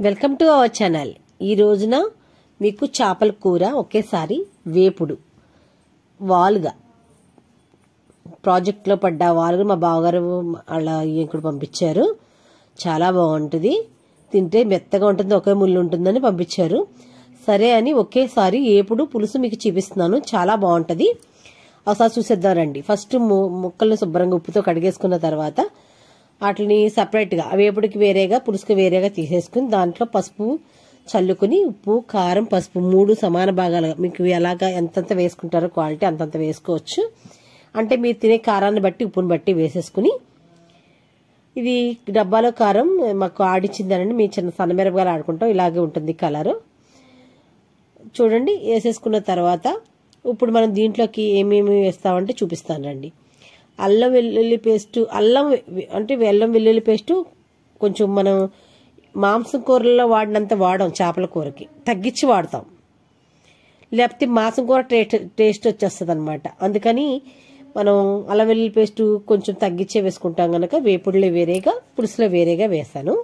Welcome to our channel. ఈ రోజున మీకు చేపల కూర ఒకేసారి వేపుడు వాలుగా ప్రాజెక్ట్లో పడ్డ వాలుగా మా బావగారు అలా ఇక్కడ పంపించారు. చాలా బాగుంటుంది, తింటే మెత్తగా ఉంటుంది, ఒకే ముళ్ళు ఉంటుందని పంపించారు. సరే అని ఒకేసారి వేపుడు పులుసు మీకు చూపిస్తున్నాను. చాలా బాగుంటుంది, ఒకసారి చూసేద్దాం రండి. ఫస్ట్ ముక్కలను శుభ్రంగా ఉప్పుతో కడిగేసుకున్న తర్వాత వాటిని సపరేట్గా వేపుడికి వేరేగా పులుసుకి వేరేగా తీసేసుకుని దాంట్లో పసుపు చల్లుకుని ఉప్పు కారం పసుపు 3 సమాన భాగాలుగా మీకు ఎలాగా ఎంతంత వేసుకుంటారో క్వాలిటీ అంతంత వేసుకోవచ్చు. అంటే మీరు తినే కారాన్ని బట్టి ఉప్పుని బట్టి వేసేసుకుని, ఇది డబ్బాలో కారం మాకు ఆడిచ్చిందనండి, మీ చిన్న సన్నమిరపకాయలు ఆడుకుంటాం, ఇలాగే ఉంటుంది కలరు. చూడండి, వేసేసుకున్న తర్వాత ఇప్పుడు మనం దీంట్లోకి ఏమేమి వేస్తామంటే చూపిస్తాను రండి. అల్లం వెల్లుల్లి పేస్టు, అల్లం వెల్లుల్లి పేస్టు కొంచెం మనం మాంసం కూరల్లో వాడినంత వాడాం, చేపల కూరకి తగ్గించి వాడతాం, లేకపోతే మాంసం కూర టేస్ట్ వచ్చేస్తుంది అనమాట. అందుకని మనం అల్లం వెల్లుల్లి పేస్టు కొంచెం తగ్గించే వేసుకుంటాం కనుక వేపుడులో వేరేగా పులుసులో వేరేగా వేసాను.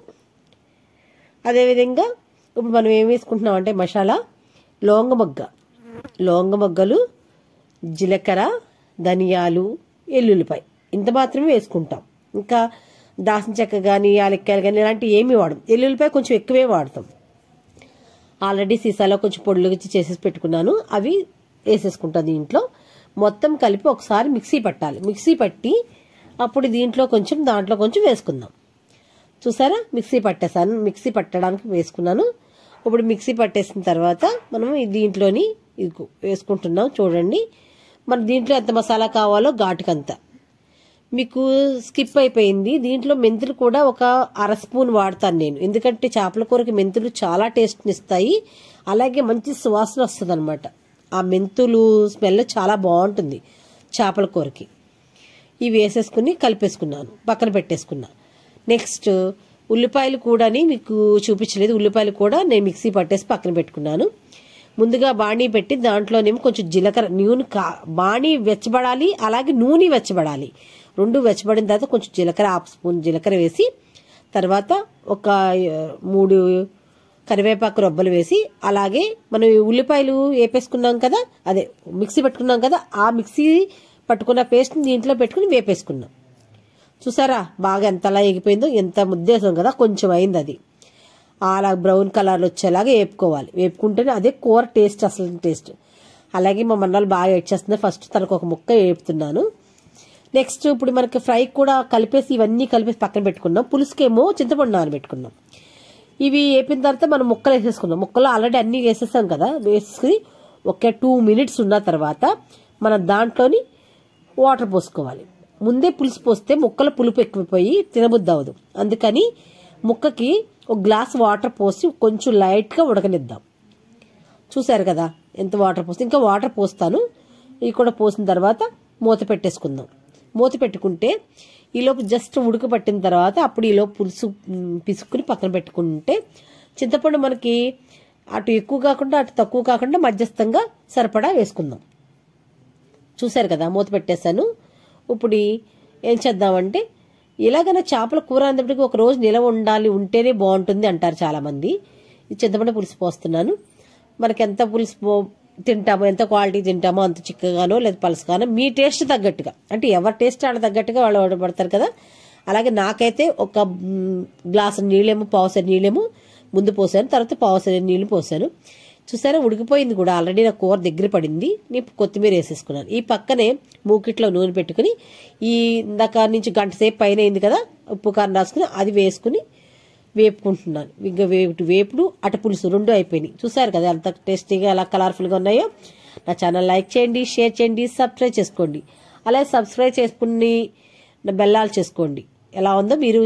అదేవిధంగా ఇప్పుడు మనం ఏం వేసుకుంటున్నాం అంటే మసాలా లవంగ మొగ్గలు, జీలకర్ర, ధనియాలు, ఎల్లుల్లిపాయ ఇంత మాత్రమే వేసుకుంటాం. ఇంకా దాసిన చెక్క కానీ యాలక్కాయలు కానీ ఇలాంటివి ఏమి వాడడం. ఎల్లుల్లిపాయ కొంచెం ఎక్కువే వాడతాం. ఆల్రెడీ సీసాలో కొంచెం పొడులు చేసేసి పెట్టుకున్నాను, అవి వేసేసుకుంటాం. దీంట్లో మొత్తం కలిపి ఒకసారి మిక్సీ పట్టాలి. మిక్సీ పట్టి అప్పుడు దీంట్లో కొంచెం దాంట్లో కొంచెం వేసుకుందాం. చూసారా, మిక్సీ పట్టేసాను, మిక్సీ పట్టడానికి వేసుకున్నాను. ఇప్పుడు మిక్సీ పట్టేసిన తర్వాత మనం దీంట్లోని వేసుకుంటున్నాం. చూడండి, మన దీంట్లో ఎంత మసాలా కావాలో ఘాటుకంత. మీకు స్కిప్ అయిపోయింది, దీంట్లో మెంతులు కూడా ఒక 1/2 స్పూన్ వాడతాను నేను, ఎందుకంటే చేపల కూరకి మెంతులు చాలా టేస్ట్ని ఇస్తాయి, అలాగే మంచి సువాసన వస్తుంది అనమాట. ఆ మెంతులు స్మెల్ చాలా బాగుంటుంది చేపల కూరకి. ఇవి వేసేసుకుని కలిపేసుకున్నాను, పక్కన పెట్టేసుకున్నా. నెక్స్ట్ ఉల్లిపాయలు కూడా మీకు చూపించలేదు, ఉల్లిపాయలు కూడా నేను మిక్సీ పట్టేసి పక్కన పెట్టుకున్నాను. ముందుగా బాణీ పెట్టి దాంట్లోనేమో కొంచెం జీలకర్ర, నూనె బాణీ వెచ్చబడాలి, అలాగే నూనె వెచ్చబడాలి. 2 వెచ్చబడిన తర్వాత కొంచెం జీలకర్ర, 1/2 స్పూన్ జీలకర్ర వేసి తర్వాత ఒక 3 కరివేపాకు రొబ్బలు వేసి, అలాగే మనం ఉల్లిపాయలు వేపేసుకున్నాం కదా, అదే మిక్సీ పెట్టుకున్నాం కదా, ఆ మిక్సీ పట్టుకున్న పేస్ట్ని దీంట్లో పెట్టుకుని వేపేసుకున్నాం. చూసారా బాగా ఎంతలా ఎగిపోయిందో, ఎంత ముద్దేసాం కదా, కొంచెం అయింది అది. అలా బ్రౌన్ కలర్లో వచ్చేలాగా వేపుకోవాలి. వేపుకుంటేనే అదే కూర టేస్ట్, అసలు టేస్ట్. అలాగే మా మన్నాళ్ళు బాగా ఏడ్చేస్తుంది, ఫస్ట్ తనకు ఒక ముక్క వేపుతున్నాను. నెక్స్ట్ ఇప్పుడు మనకి ఫ్రై కూడా కలిపేసి ఇవన్నీ కలిపేసి పక్కన పెట్టుకున్నాం. పులుసుకేమో చింతపండు నానబెట్టుకున్నాం. ఇవి వేపిన తర్వాత మనం ముక్కలు వేసేసుకున్నాం. ముక్కలు ఆల్రెడీ అన్నీ వేసేసాం కదా, వేసుకుని ఒక 2 మినిట్స్ ఉన్న తర్వాత మనం దాంట్లోని వాటర్ పోసుకోవాలి. ముందే పులుసు పోస్తే ముక్కల పులుపు ఎక్కువైపోయి తినబుద్ధి అవ్వదు. అందుకని ముక్కకి 1 గ్లాస్ వాటర్ పోసి కొంచెం లైట్గా ఉడకనిద్దాం. చూసారు కదా ఎంత వాటర్ పోసి, ఇంకా వాటర్ పోస్తాను. ఇవి కూడా పోసిన తర్వాత మూత పెట్టేసుకుందాం. మూత పెట్టుకుంటే ఈలోపు జస్ట్ ఉడకపట్టిన తర్వాత అప్పుడు ఈలోపు పులుసు పిసుక్కుని పక్కన పెట్టుకుంటే, చింతపండు మనకి అటు ఎక్కువ కాకుండా అటు తక్కువ కాకుండా మధ్యస్థంగా సరిపడా వేసుకుందాం. చూసారు కదా, మూత పెట్టేశాను. ఇప్పుడు ఏం చేద్దామంటే, ఇలాగైనా చేపల కూర అనేప్పటికీ ఒక రోజు నిలవ ఉంటేనే బాగుంటుంది అంటారు చాలామంది. చింతపండు పులుసు పోస్తున్నాను. మనకి ఎంత పులుసు తింటామో, ఎంత క్వాలిటీ తింటామో, అంత చిక్కగానో లేదా పలుసుగానో మీ టేస్ట్ తగ్గట్టుగా, అంటే ఎవరి టేస్ట్ వాళ్ళ తగ్గట్టుగా వాళ్ళు వాడబడతారు కదా. అలాగే నాకైతే ఒక గ్లాసు నీళ్ళేమో, పావుసేరు నీళ్ళేమో ముందు పోసాను, తర్వాత పావుసేరు నీళ్ళు పోసాను. చూసారా ఉడికిపోయింది కూడా, ఆల్రెడీ నా కూర దగ్గర పడింది. నేను కొత్తిమీర వేసేసుకున్నాను. ఈ పక్కనే మూకిట్లో నూనె పెట్టుకుని, ఈ ఇందాక నుంచి గంట సేపు పైన అయింది కదా, ఉప్పు కారం రాసుకుని అది వేసుకుని వేపుకుంటున్నాను. ఇంకా వేపుడు అటు పులుసు 2 అయిపోయినాయి. చూసారు కదా ఎంత టేస్టీగా ఎలా కలర్ఫుల్గా ఉన్నాయో. నా ఛానల్ లైక్ చేయండి, షేర్ చేయండి, సబ్స్క్రైబ్ చేసుకోండి. అలాగే సబ్స్క్రైబ్ చేసుకుని బెల్లాలు చేసుకోండి. ఎలా ఉందో మీరు